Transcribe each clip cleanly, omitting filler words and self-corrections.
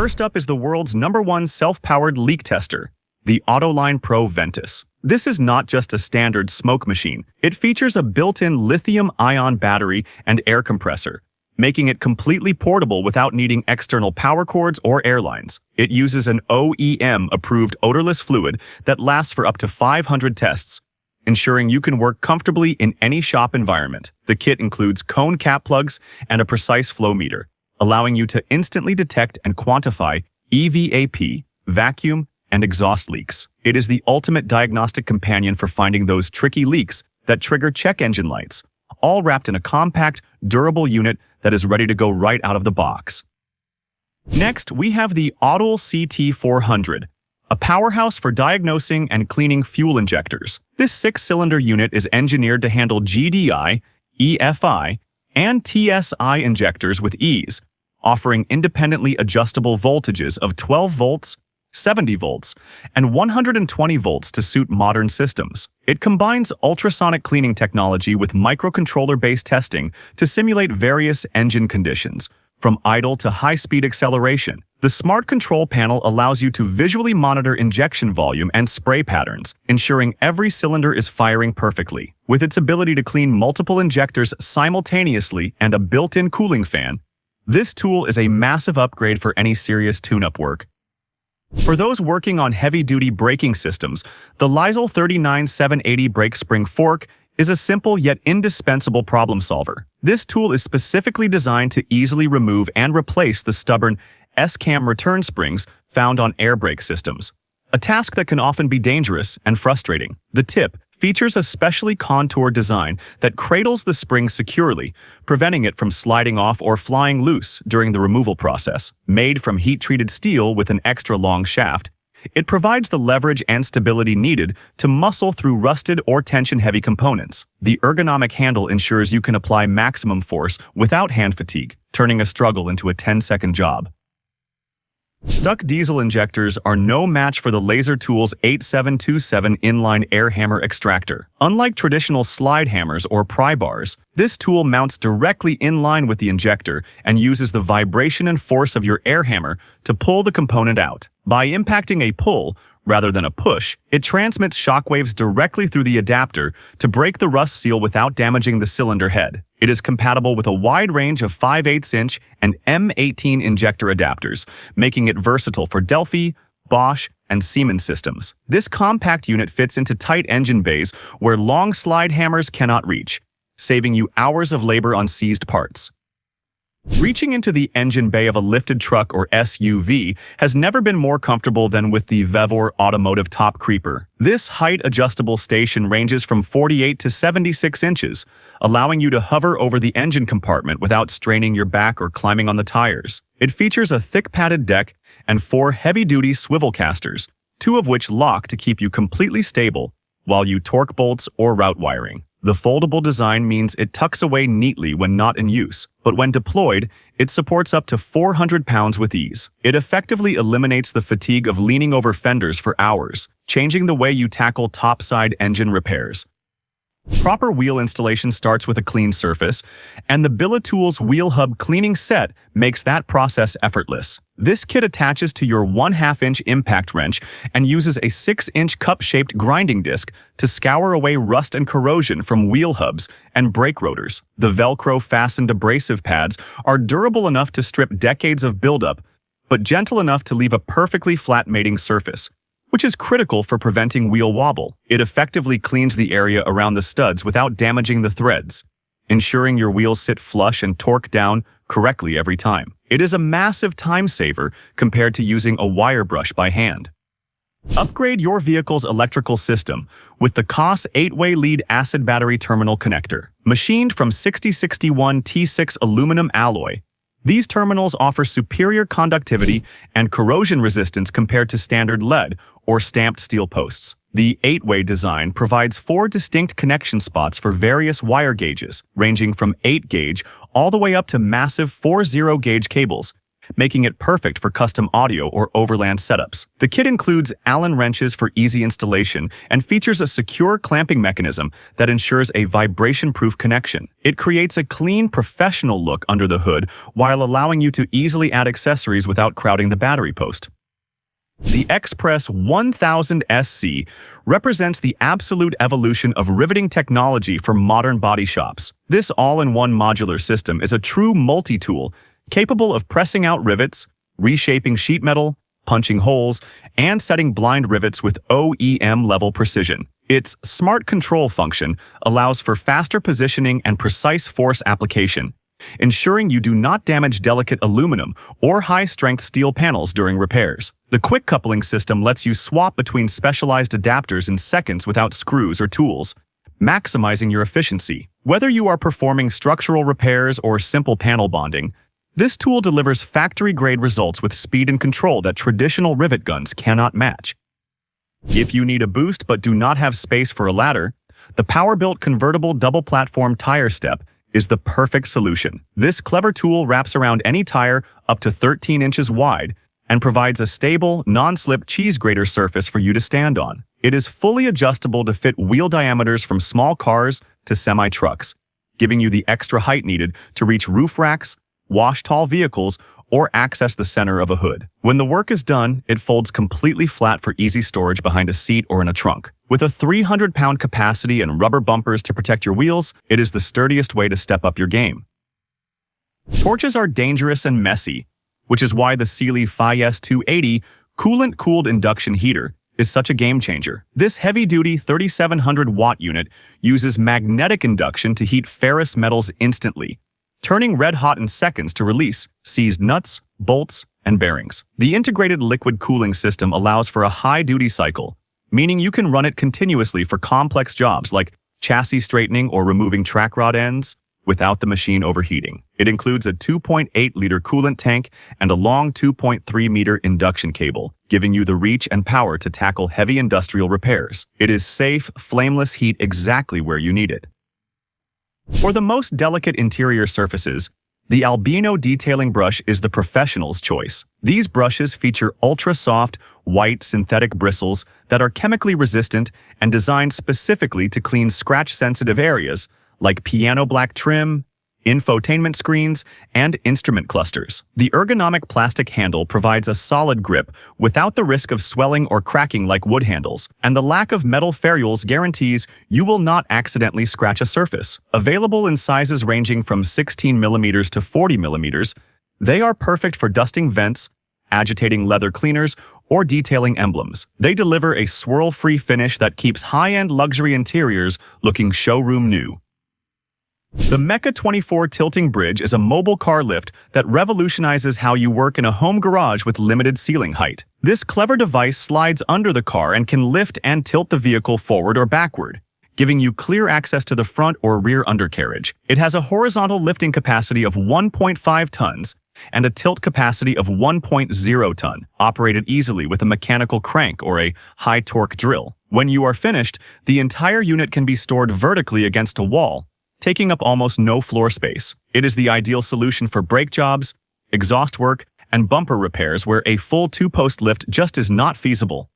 First up is the world's #1 self-powered leak tester, the AutoLine Pro Ventus. This is not just a standard smoke machine. It features a built-in lithium-ion battery and air compressor, making it completely portable without needing external power cords or air lines. It uses an OEM-approved odorless fluid that lasts for up to 500 tests, ensuring you can work comfortably in any shop environment. The kit includes cone cap plugs and a precise flow meter, allowing you to instantly detect and quantify EVAP, vacuum, and exhaust leaks. It is the ultimate diagnostic companion for finding those tricky leaks that trigger check engine lights, all wrapped in a compact, durable unit that is ready to go right out of the box. Next, we have the AutoLine CT400, a powerhouse for diagnosing and cleaning fuel injectors. This 6-cylinder unit is engineered to handle GDI, EFI, and TSI injectors with ease, offering independently adjustable voltages of 12 volts, 70 volts, and 120 volts to suit modern systems. It combines ultrasonic cleaning technology with microcontroller-based testing to simulate various engine conditions, from idle to high-speed acceleration. The smart control panel allows you to visually monitor injection volume and spray patterns, ensuring every cylinder is firing perfectly. With its ability to clean multiple injectors simultaneously and a built-in cooling fan, this tool is a massive upgrade for any serious tune-up work. For those working on heavy-duty braking systems, the Lysol 39780 brake spring fork is a simple yet indispensable problem solver. This tool is specifically designed to easily remove and replace the stubborn S-cam return springs found on air brake systems, a task that can often be dangerous and frustrating. The tip features a specially contoured design that cradles the spring securely, preventing it from sliding off or flying loose during the removal process. Made from heat-treated steel with an extra long shaft, it provides the leverage and stability needed to muscle through rusted or tension-heavy components. The ergonomic handle ensures you can apply maximum force without hand fatigue, turning a struggle into a 10-second job. Stuck diesel injectors are no match for the Laser Tools 8727 inline air hammer extractor. Unlike traditional slide hammers or pry bars, this tool mounts directly in line with the injector and uses the vibration and force of your air hammer to pull the component out. By impacting a pull rather than a push, it transmits shockwaves directly through the adapter to break the rust seal without damaging the cylinder head. It is compatible with a wide range of 5/8" and M18 injector adapters, making it versatile for Delphi, Bosch, and Siemens systems. This compact unit fits into tight engine bays where long slide hammers cannot reach, saving you hours of labor on seized parts. Reaching into the engine bay of a lifted truck or SUV has never been more comfortable than with the Vevor Automotive Top Creeper. This height-adjustable station ranges from 48 to 76 inches, allowing you to hover over the engine compartment without straining your back or climbing on the tires. It features a thick padded deck and 4 heavy-duty swivel casters, 2 of which lock to keep you completely stable while you torque bolts or route wiring. The foldable design means it tucks away neatly when not in use, but when deployed, it supports up to 400 pounds with ease. It effectively eliminates the fatigue of leaning over fenders for hours, changing the way you tackle topside engine repairs. Proper wheel installation starts with a clean surface, and the Billetools Wheel Hub cleaning set makes that process effortless. This kit attaches to your 1/2-inch impact wrench and uses a 6-inch cup-shaped grinding disc to scour away rust and corrosion from wheel hubs and brake rotors. The Velcro-fastened abrasive pads are durable enough to strip decades of buildup, but gentle enough to leave a perfectly flat mating surface, which is critical for preventing wheel wobble. It effectively cleans the area around the studs without damaging the threads, ensuring your wheels sit flush and torque down correctly every time. It is a massive time saver compared to using a wire brush by hand. Upgrade your vehicle's electrical system with the COS 8-way lead-acid battery terminal connector. Machined from 6061 T6 aluminum alloy, these terminals offer superior conductivity and corrosion resistance compared to standard lead or stamped steel posts. The 8-way design provides 4 distinct connection spots for various wire gauges, ranging from 8-gauge all the way up to massive 40-gauge cables, making it perfect for custom audio or overland setups. The kit includes Allen wrenches for easy installation and features a secure clamping mechanism that ensures a vibration-proof connection. It creates a clean, professional look under the hood while allowing you to easily add accessories without crowding the battery post. The Express 1000 SC represents the absolute evolution of riveting technology for modern body shops. This all-in-one modular system is a true multi-tool, capable of pressing out rivets, reshaping sheet metal, punching holes, and setting blind rivets with OEM-level precision. Its smart control function allows for faster positioning and precise force application, ensuring you do not damage delicate aluminum or high-strength steel panels during repairs. The quick coupling system lets you swap between specialized adapters in seconds without screws or tools, maximizing your efficiency. Whether you are performing structural repairs or simple panel bonding, this tool delivers factory-grade results with speed and control that traditional rivet guns cannot match. If you need a boost but do not have space for a ladder, the power-built convertible double-platform tire step is the perfect solution. This clever tool wraps around any tire up to 13 inches wide and provides a stable, non-slip cheese grater surface for you to stand on. It is fully adjustable to fit wheel diameters from small cars to semi-trucks, giving you the extra height needed to reach roof racks, wash tall vehicles, or access the center of a hood. When the work is done, it folds completely flat for easy storage behind a seat or in a trunk. With a 300-pound capacity and rubber bumpers to protect your wheels, it is the sturdiest way to step up your game. Torches are dangerous and messy, which is why the Sealy Fi-S 280 coolant-cooled induction heater is such a game-changer. This heavy-duty 3700-watt unit uses magnetic induction to heat ferrous metals instantly, turning red-hot in seconds to release seized nuts, bolts, and bearings. The integrated liquid cooling system allows for a high duty cycle, meaning you can run it continuously for complex jobs like chassis straightening or removing track rod ends without the machine overheating. It includes a 2.8-liter coolant tank and a long 2.3-meter induction cable, giving you the reach and power to tackle heavy industrial repairs. It is safe, flameless heat exactly where you need it. For the most delicate interior surfaces, the Albino detailing brush is the professional's choice. These brushes feature ultra-soft, white synthetic bristles that are chemically resistant and designed specifically to clean scratch-sensitive areas like piano black trim, infotainment screens, and instrument clusters. The ergonomic plastic handle provides a solid grip without the risk of swelling or cracking like wood handles, and the lack of metal ferrules guarantees you will not accidentally scratch a surface. Available in sizes ranging from 16mm to 40mm, they are perfect for dusting vents, agitating leather cleaners, or detailing emblems. They deliver a swirl-free finish that keeps high-end luxury interiors looking showroom new. The Mecha 24 tilting bridge is a mobile car lift that revolutionizes how you work in a home garage with limited ceiling height. This clever device slides under the car and can lift and tilt the vehicle forward or backward, giving you clear access to the front or rear undercarriage. It has a horizontal lifting capacity of 1.5 tons and a tilt capacity of 1.0 ton, operated easily with a mechanical crank or a high-torque drill. When you are finished, the entire unit can be stored vertically against a wall, taking up almost no floor space. It is the ideal solution for brake jobs, exhaust work, and bumper repairs where a full two-post lift just is not feasible.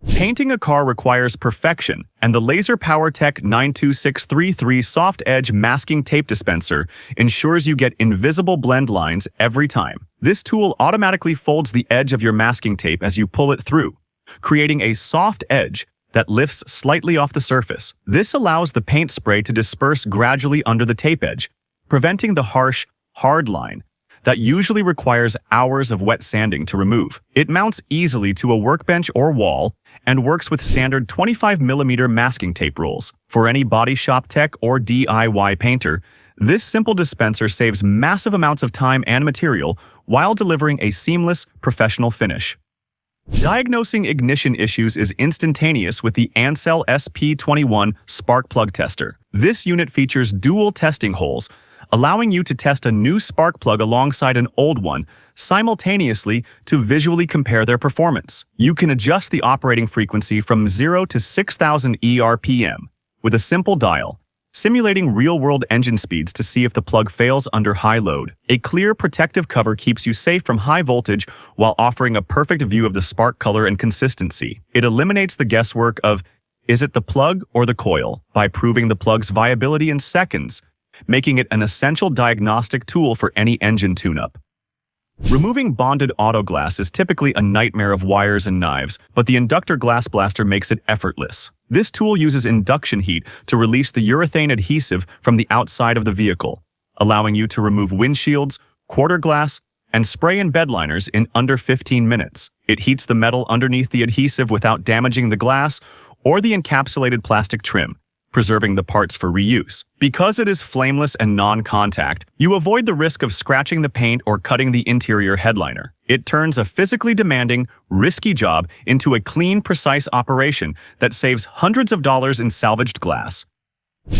Painting a car requires perfection, and the Laser PowerTech 92633 Soft Edge Masking Tape Dispenser ensures you get invisible blend lines every time. This tool automatically folds the edge of your masking tape as you pull it through, creating a soft edge that lifts slightly off the surface. This allows the paint spray to disperse gradually under the tape edge, preventing the harsh, hard line that usually requires hours of wet sanding to remove. It mounts easily to a workbench or wall and works with standard 25mm masking tape rolls. For any body shop tech or DIY painter, this simple dispenser saves massive amounts of time and material while delivering a seamless, professional finish. Diagnosing ignition issues is instantaneous with the Ansell SP21 Spark Plug Tester. This unit features dual testing holes, allowing you to test a new spark plug alongside an old one simultaneously to visually compare their performance. You can adjust the operating frequency from 0 to 6,000 ERPM with a simple dial, simulating real-world engine speeds to see if the plug fails under high load. A clear protective cover keeps you safe from high voltage while offering a perfect view of the spark color and consistency. It eliminates the guesswork of, is it the plug or the coil, by proving the plug's viability in seconds, making it an essential diagnostic tool for any engine tune-up. Removing bonded auto glass is typically a nightmare of wires and knives, but the Inductor Glass Blaster makes it effortless. This tool uses induction heat to release the urethane adhesive from the outside of the vehicle, allowing you to remove windshields, quarter glass, and spray-in bed liners in under 15 minutes. It heats the metal underneath the adhesive without damaging the glass or the encapsulated plastic trim, preserving the parts for reuse. Because it is flameless and non-contact, you avoid the risk of scratching the paint or cutting the interior headliner. It turns a physically demanding, risky job into a clean, precise operation that saves hundreds of dollars in salvaged glass.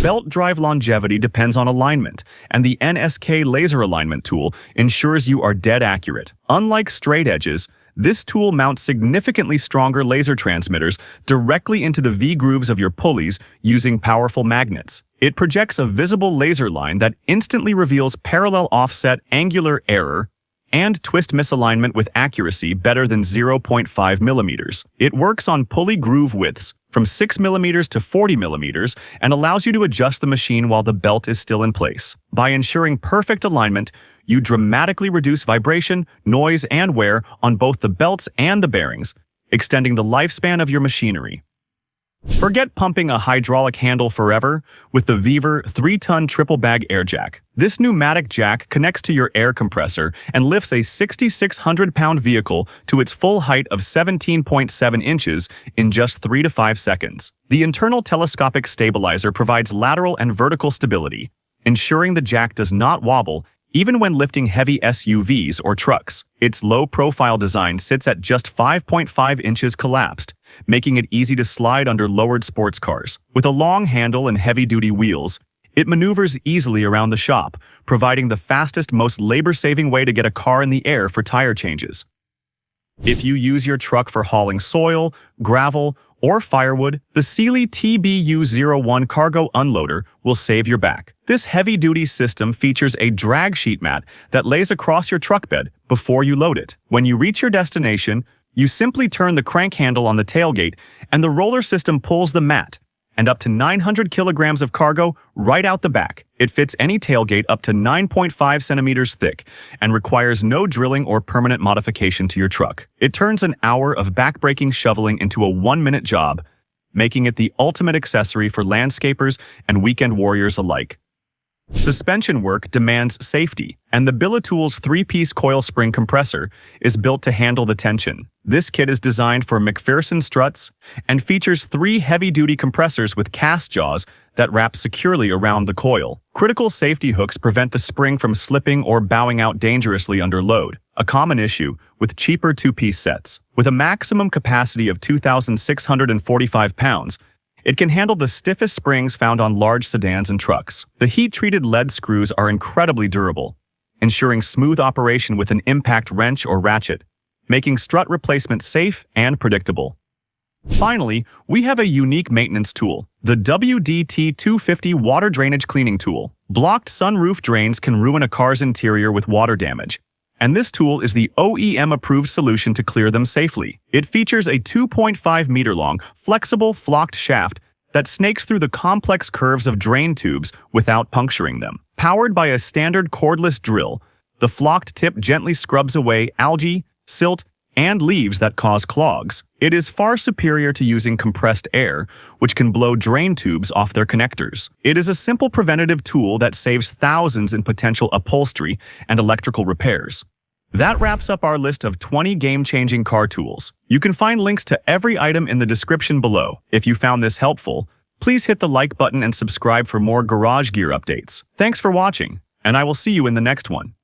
Belt drive longevity depends on alignment, and the NSK laser alignment tool ensures you are dead accurate. Unlike straight edges, this tool mounts significantly stronger laser transmitters directly into the V-grooves of your pulleys using powerful magnets. It projects a visible laser line that instantly reveals parallel offset angular error and twist misalignment with accuracy better than 0.5 millimeters. It works on pulley groove widths from 6 millimeters to 40 millimeters and allows you to adjust the machine while the belt is still in place. By ensuring perfect alignment, you dramatically reduce vibration, noise, and wear on both the belts and the bearings, extending the lifespan of your machinery. Forget pumping a hydraulic handle forever with the Weaver 3-ton triple-bag air jack. This pneumatic jack connects to your air compressor and lifts a 6,600-pound vehicle to its full height of 17.7 inches in just 3 to 5 seconds. The internal telescopic stabilizer provides lateral and vertical stability, ensuring the jack does not wobble even when lifting heavy SUVs or trucks. Its low-profile design sits at just 5.5 inches collapsed, making it easy to slide under lowered sports cars. With a long handle and heavy-duty wheels, it maneuvers easily around the shop, providing the fastest, most labor-saving way to get a car in the air for tire changes. If you use your truck for hauling soil, gravel, or firewood, the Sealy TBU-01 Cargo Unloader will save your back. This heavy-duty system features a drag sheet mat that lays across your truck bed before you load it. When you reach your destination, you simply turn the crank handle on the tailgate and the roller system pulls the mat and up to 900 kilograms of cargo right out the back. It fits any tailgate up to 9.5 centimeters thick and requires no drilling or permanent modification to your truck. It turns an hour of back-breaking shoveling into a 1-minute job, making it the ultimate accessory for landscapers and weekend warriors alike. Suspension work demands safety, and the Billetools 3-piece coil spring compressor is built to handle the tension. This kit is designed for McPherson struts and features 3 heavy-duty compressors with cast jaws that wrap securely around the coil. Critical safety hooks prevent the spring from slipping or bowing out dangerously under load, a common issue with cheaper 2-piece sets. With a maximum capacity of 2,645 pounds, it can handle the stiffest springs found on large sedans and trucks. The heat-treated lead screws are incredibly durable, ensuring smooth operation with an impact wrench or ratchet, making strut replacement safe and predictable. Finally, we have a unique maintenance tool, the WDT-250 Water Drainage Cleaning Tool. Blocked sunroof drains can ruin a car's interior with water damage, and this tool is the OEM-approved solution to clear them safely. It features a 2.5-meter-long, flexible, flocked shaft that snakes through the complex curves of drain tubes without puncturing them. Powered by a standard cordless drill, the flocked tip gently scrubs away algae, silt, and leaves that cause clogs. It is far superior to using compressed air, which can blow drain tubes off their connectors. It is a simple preventative tool that saves thousands in potential upholstery and electrical repairs. That wraps up our list of 20 game-changing car tools. You can find links to every item in the description below. If you found this helpful, please hit the like button and subscribe for more garage gear updates. Thanks for watching, and I will see you in the next one.